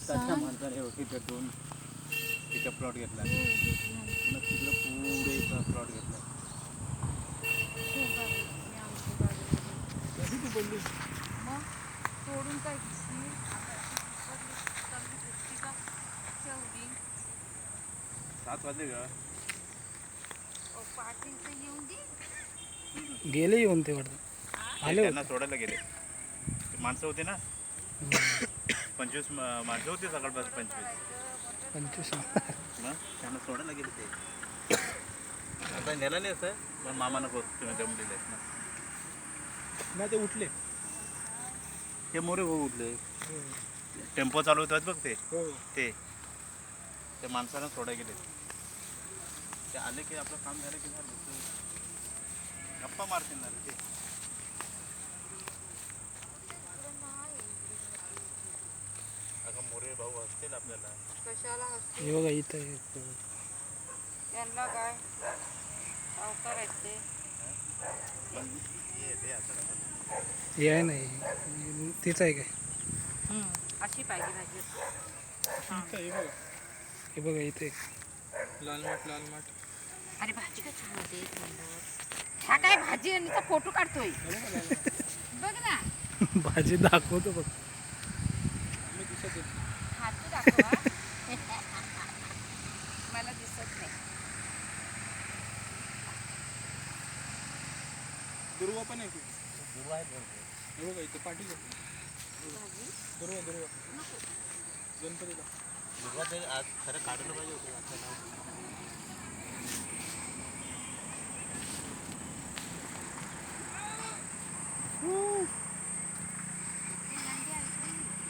आताच्या माणसाने तिथे दोन तिथे प्लॉट घेतला, पुन्हा तिकडं पुढे प्लॉट घेतला. कधी तू बोलली मग सोडून काय दिसली का शेवटी 7 वाजले का? पाटील तर येऊन दे गेले येऊन ते वाटतं आले त्यांना सोडायला गेले. माणसं होते ना 25 माणसं होते सकाळपासून 25 मग त्यांना सोडायला गेले ते. आता नेला नाही असं पण मामानं तुम्ही दम दिले ना. नाही ते उठले ते मोरे भाऊ उठले. टेम्पो चालू होतात बघ ते माणसानं सोडायला गेले. ते आले की आपलं काम झालं की झालं. गप्पा मारतील ना रे ते. अगं मोरे भाऊ असतील आपल्याला. कशाला हे बघा इथं आहे. त्यांना काय सावकार आहेत ते. हे आहे नाही तेच आहे काय अशी पाहिजे भाजी हे बघा इथे लाल माठ अरे भाजी काय छान होते ह्या काय भाजी आणि फोटो काढतोय बघ ना भाजी दाखवतो बघ हात तू दाखव हा. मला दिसत नाही. दुर्वा पण आहे दुर्वा आहेत भरपूर. हे बघा इथे पाठी दुर्वा गणपतीला दुर्वा ते आज खरं काढलं पाहिजे होतं आपल्याला.